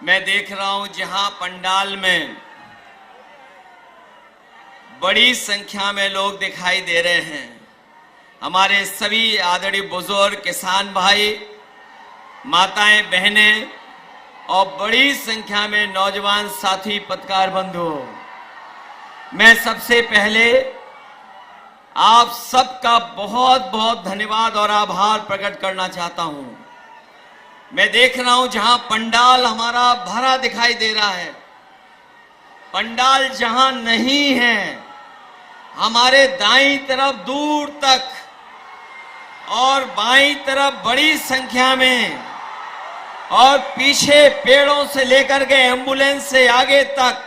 मैं देख रहा हूं जहां पंडाल में बड़ी संख्या में लोग दिखाई दे रहे हैं। हमारे सभी आदरणीय बुजुर्ग, किसान भाई, माताएं, बहनें और बड़ी संख्या में नौजवान साथी, पत्रकार बंधु, मैं सबसे पहले आप सबका बहुत बहुत धन्यवाद और आभार प्रकट करना चाहता हूं। मैं देख रहा हूं जहां पंडाल हमारा भरा दिखाई दे रहा है, पंडाल जहां नहीं है, हमारे दाईं तरफ दूर तक और बाईं तरफ बड़ी संख्या में और पीछे पेड़ों से लेकर के एम्बुलेंस से आगे तक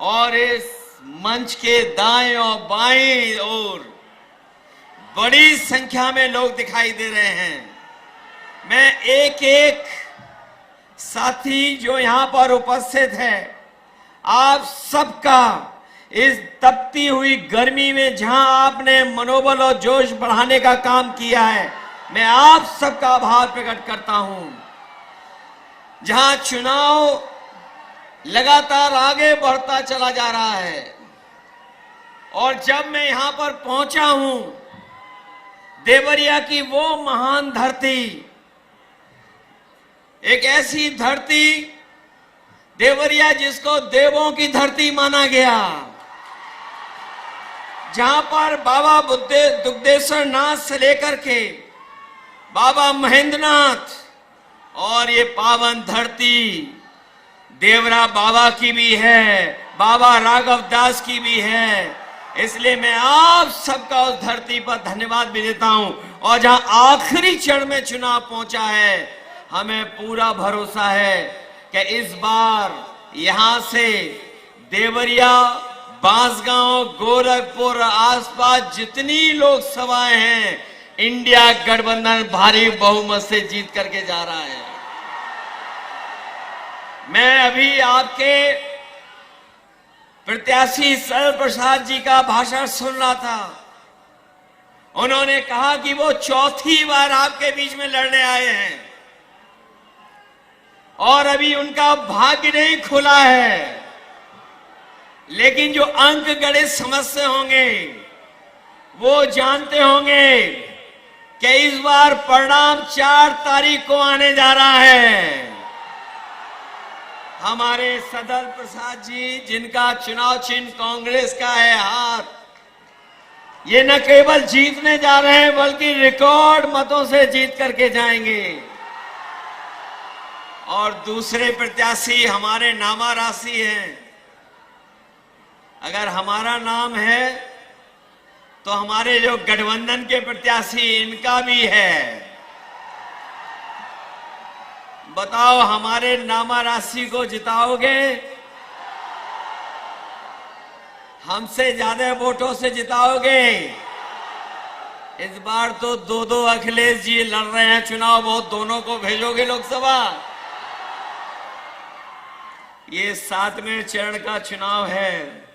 और इस मंच के दाएं और बाएं ओर बड़ी संख्या में लोग दिखाई दे रहे हैं। मैं एक एक साथी जो यहां पर उपस्थित है, आप सबका इस तपती हुई गर्मी में जहां आपने मनोबल और जोश बढ़ाने का काम किया है, मैं आप सबका आभार प्रकट करता हूं। जहां चुनाव लगातार आगे बढ़ता चला जा रहा है और जब मैं यहां पर पहुंचा हूं, देवरिया की वो महान धरती, एक ऐसी धरती देवरिया जिसको देवों की धरती माना गया, जहां पर बाबा दुग्धेश्वर नाथ से लेकर के बाबा महेंद्रनाथ और ये पावन धरती देवरा बाबा की भी है, बाबा राघव दास की भी है। इसलिए मैं आप सबका उस धरती पर धन्यवाद भी देता हूं। और जहां आखिरी चरण में चुनाव पहुंचा है, हमें पूरा भरोसा है कि इस बार यहां से देवरिया, बांसगांव, गोरखपुर, आसपास जितनी लोकसभाएं हैं, इंडिया गठबंधन भारी बहुमत से जीत करके जा रहा है। मैं अभी आपके प्रत्याशी सरल प्रसाद जी का भाषण सुन रहा था। उन्होंने कहा कि वो चौथी बार आपके बीच में लड़ने आए हैं और अभी उनका भाग्य नहीं खुला है, लेकिन जो अंक गणित समझते होंगे वो जानते होंगे कि इस बार परिणाम 4 तारीख को आने जा रहा है। हमारे सरल प्रसाद जी, जिनका चुनाव चिन्ह कांग्रेस का है हाथ, ये न केवल जीतने जा रहे हैं बल्कि रिकॉर्ड मतों से जीत करके जाएंगे। और दूसरे प्रत्याशी हमारे नामा राशि हैं। अगर हमारा नाम है तो हमारे जो गठबंधन के प्रत्याशी, इनका भी है। बताओ, हमारे नामा राशि को जिताओगे? हमसे ज्यादा वोटों से जिताओगे? इस बार तो 2-2 अखिलेश जी लड़ रहे हैं चुनाव, वो दोनों को भेजोगे लोकसभा? ये 7वें चरण का चुनाव है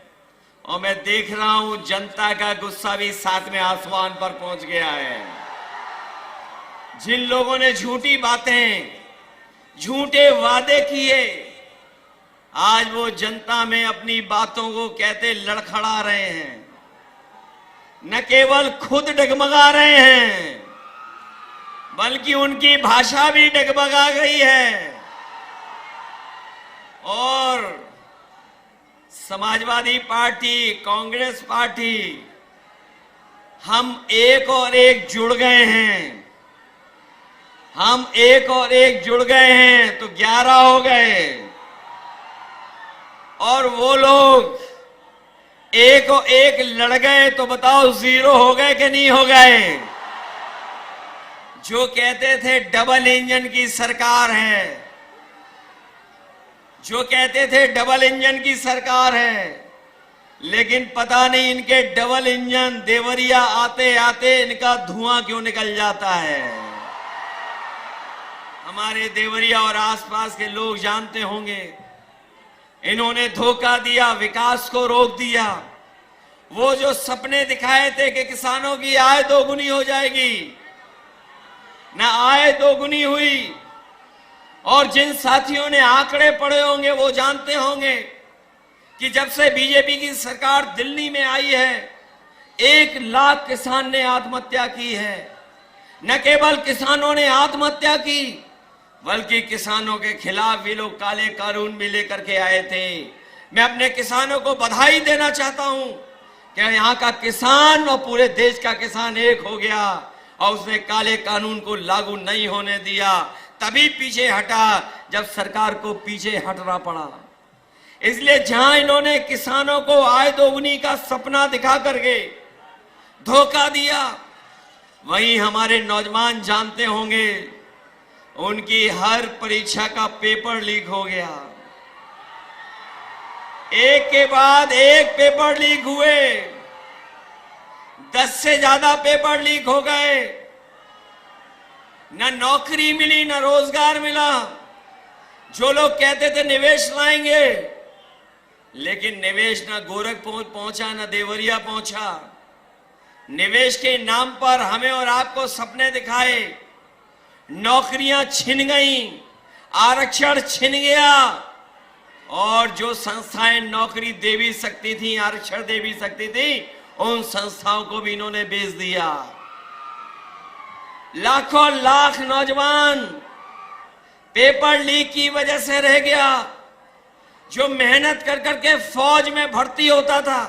और मैं देख रहा हूं जनता का गुस्सा भी 7वें आसमान पर पहुंच गया है। जिन लोगों ने झूठी बातें, झूठे वादे किए, आज वो जनता में अपनी बातों को कहते लड़खड़ा रहे हैं। न केवल खुद डगमगा रहे हैं बल्कि उनकी भाषा भी डगमगा गई है। और समाजवादी पार्टी, कांग्रेस पार्टी, हम एक और एक जुड़ गए हैं। हम एक और एक जुड़ गए हैं तो 11 हो गए। और वो लोग एक और एक लड़ गए तो बताओ 0 हो गए कि नहीं हो गए? जो कहते थे डबल इंजन की सरकार है, जो कहते थे डबल इंजन की सरकार है, लेकिन पता नहीं इनके डबल इंजन देवरिया आते आते इनका धुआं क्यों निकल जाता है। हमारे देवरिया और आसपास के लोग जानते होंगे, इन्होंने धोखा दिया, विकास को रोक दिया। वो जो सपने दिखाए थे कि किसानों की आय दोगुनी हो जाएगी, न आय दोगुनी हुई, और जिन साथियों ने आंकड़े पढ़े होंगे वो जानते होंगे कि जब से बीजेपी की सरकार दिल्ली में आई है 1 लाख किसान ने आत्महत्या की है। न केवल किसानों ने आत्महत्या की बल्कि किसानों के खिलाफ भी लोग काले कानून भी लेकर के आए थे। मैं अपने किसानों को बधाई देना चाहता हूं कि यहां का किसान और पूरे देश का किसान एक हो गया और उसने काले कानून को लागू नहीं होने दिया। तभी पीछे हटा जब सरकार को पीछे हटना पड़ा। इसलिए जहां इन्होंने किसानों को आय दोगुनी का सपना दिखा करके धोखा दिया, वहीं हमारे नौजवान जानते होंगे उनकी हर परीक्षा का पेपर लीक हो गया। एक के बाद एक पेपर लीक हुए, 10 से ज्यादा पेपर लीक हो गए। न नौकरी मिली न रोजगार मिला। जो लोग कहते थे निवेश लाएंगे, लेकिन निवेश न गोरखपुर पहुंचा न देवरिया पहुंचा। निवेश के नाम पर हमें और आपको सपने दिखाए, नौकरियां छिन गईं, आरक्षण छिन गया और जो संस्थाएं नौकरी दे भी सकती थी, आरक्षण दे भी सकती थी, उन संस्थाओं को भी इन्होंने बेच दिया। लाखों लाख नौजवान पेपर लीक की वजह से रह गया। जो मेहनत कर करके फौज में भर्ती होता था,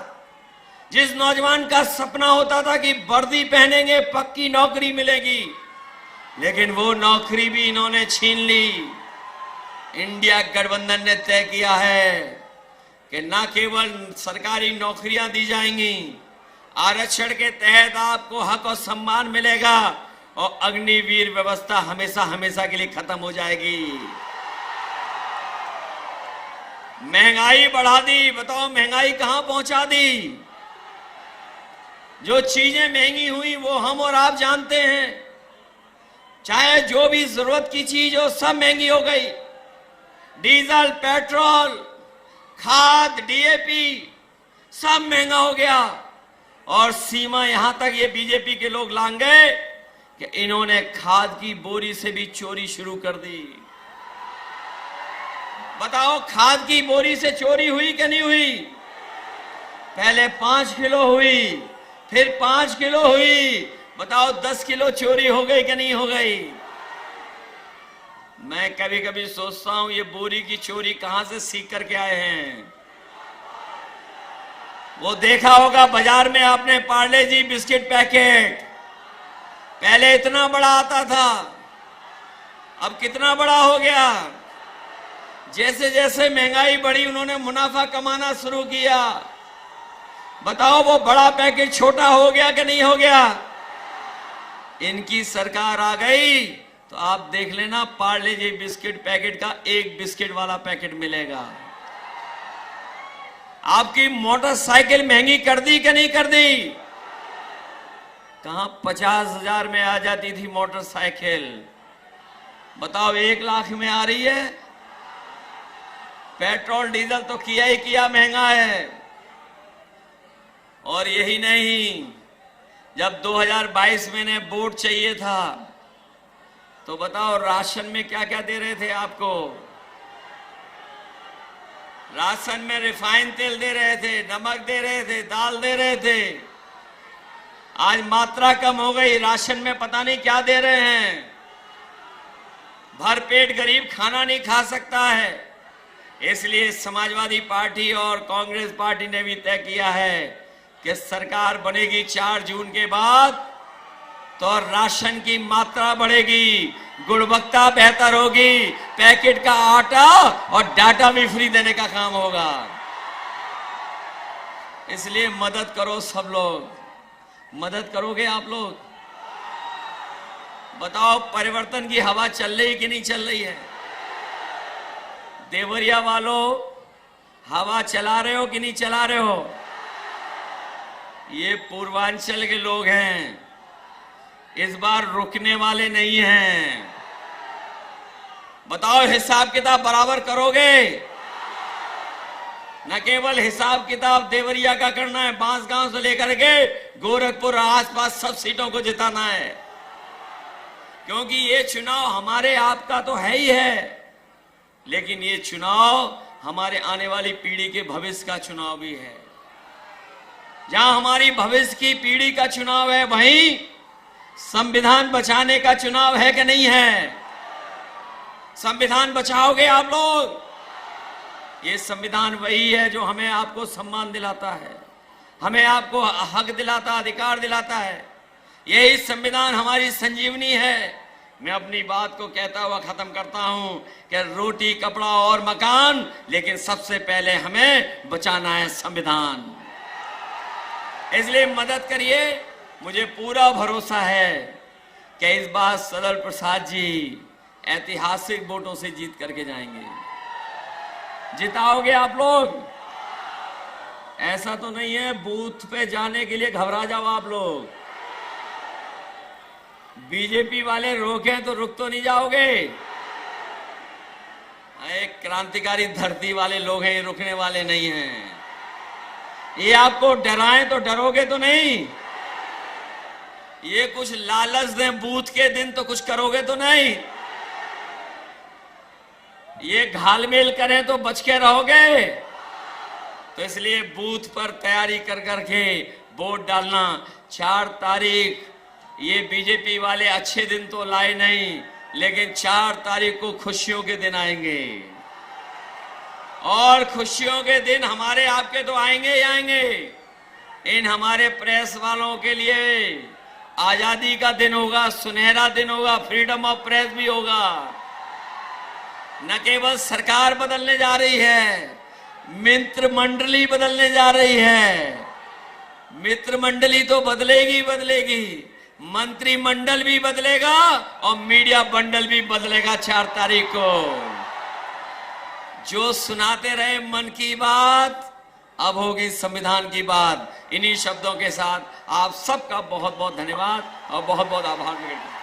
जिस नौजवान का सपना होता था कि वर्दी पहनेंगे पक्की नौकरी मिलेगी, लेकिन वो नौकरी भी इन्होंने छीन ली। इंडिया गठबंधन ने तय किया है कि न केवल सरकारी नौकरियां दी जाएंगी, आरक्षण के तहत आपको हक और सम्मान मिलेगा और अग्निवीर व्यवस्था हमेशा हमेशा के लिए खत्म हो जाएगी। महंगाई बढ़ा दी। बताओ महंगाई कहां पहुंचा दी? जो चीजें महंगी हुई वो हम और आप जानते हैं। चाहे जो भी जरूरत की चीज हो सब महंगी हो गई। डीजल, पेट्रोल, खाद, डीएपी सब महंगा हो गया। और सीमा यहां तक ये बीजेपी के लोग लांग गए कि इन्होंने खाद की बोरी से भी चोरी शुरू कर दी। बताओ खाद की बोरी से चोरी हुई कि नहीं हुई? पहले 5 किलो हुई, फिर 5 किलो हुई। बताओ 10 किलो चोरी हो गई कि नहीं हो गई? मैं कभी कभी सोचता हूं ये बोरी की चोरी कहां से सीख करके आए हैं। वो देखा होगा बाजार में आपने पार्ले जी बिस्किट पैकेट, पहले इतना बड़ा आता था, अब कितना बड़ा हो गया। जैसे जैसे महंगाई बढ़ी उन्होंने मुनाफा कमाना शुरू किया। बताओ वो बड़ा पैकेट छोटा हो गया कि नहीं हो गया? इनकी सरकार आ गई तो आप देख लेना पार्ले जी बिस्किट पैकेट का 1 बिस्किट वाला पैकेट मिलेगा। आपकी मोटरसाइकिल महंगी कर दी कि नहीं कर दी? कहां 50,000 में आ जाती थी मोटरसाइकिल, बताओ 1 लाख में आ रही है। पेट्रोल डीजल तो किया ही किया महंगा है। और यही नहीं, जब 2022 में ने वोट चाहिए था तो बताओ राशन में क्या क्या दे रहे थे आपको? राशन में रिफाइंड तेल दे रहे थे, नमक दे रहे थे, दाल दे रहे थे। आज मात्रा कम हो गई, राशन में पता नहीं क्या दे रहे हैं। भरपेट गरीब खाना नहीं खा सकता है। इसलिए समाजवादी पार्टी और कांग्रेस पार्टी ने भी तय किया है कि सरकार बनेगी 4 जून के बाद तो राशन की मात्रा बढ़ेगी, गुणवत्ता बेहतर होगी, पैकेट का आटा और डाटा भी फ्री देने का काम होगा। इसलिए मदद करो सब लोग। मदद करोगे आप लोग? बताओ परिवर्तन की हवा चल रही कि नहीं चल रही है? देवरिया वालों हवा चला रहे हो कि नहीं चला रहे हो? ये पूर्वांचल के लोग हैं, इस बार रुकने वाले नहीं हैं। बताओ हिसाब किताब बराबर करोगे? न केवल हिसाब किताब देवरिया का करना है, बांसगांव से लेकर के गोरखपुर आसपास सब सीटों को जिताना है। क्योंकि ये चुनाव हमारे आपका तो है ही है, लेकिन ये चुनाव हमारे आने वाली पीढ़ी के भविष्य का चुनाव भी है। जहां हमारी भविष्य की पीढ़ी का चुनाव है, वहीं संविधान बचाने का चुनाव है कि नहीं है? संविधान बचाओगे आप लोग? ये संविधान वही है जो हमें आपको सम्मान दिलाता है, हमें आपको हक दिलाता, अधिकार दिलाता है। यही संविधान हमारी संजीवनी है। मैं अपनी बात को कहता हुआ खत्म करता हूं कि रोटी, कपड़ा और मकान, लेकिन सबसे पहले हमें बचाना है संविधान। इसलिए मदद करिए। मुझे पूरा भरोसा है कि इस बार सदर प्रसाद जी ऐतिहासिक वोटों से जीत करके जाएंगे। जिताओगे आप लोग? ऐसा तो नहीं है बूथ पे जाने के लिए घबरा जाओ आप लोग। बीजेपी वाले रोके तो रुक तो नहीं जाओगे? एक क्रांतिकारी धरती वाले लोग हैं, ये रुकने वाले नहीं हैं। ये आपको डराएं तो डरोगे तो नहीं? ये कुछ लालच दें बूथ के दिन तो कुछ करोगे तो नहीं? ये घालमेल करें तो बच के रहोगे? तो इसलिए बूथ पर तैयारी कर करके वोट डालना। 4 तारीख, ये बीजेपी वाले अच्छे दिन तो लाए नहीं, लेकिन 4 तारीख को खुशियों के दिन आएंगे। और खुशियों के दिन हमारे आपके तो आएंगे ही आएंगे। इन हमारे प्रेस वालों के लिए आजादी का दिन होगा, सुनहरा दिन होगा, फ्रीडम ऑफ प्रेस भी होगा। न केवल सरकार बदलने जा रही है, मित्र मंडली बदलने जा रही है। मित्र मंडली तो बदलेगी बदलेगी, मंत्रिमंडल भी बदलेगा और मीडिया बंडल भी बदलेगा 4 तारीख को। जो सुनाते रहे मन की बात, अब होगी संविधान की बात। इन्हीं शब्दों के साथ आप सबका बहुत बहुत धन्यवाद और बहुत बहुत आभार व्यक्त करता हूं।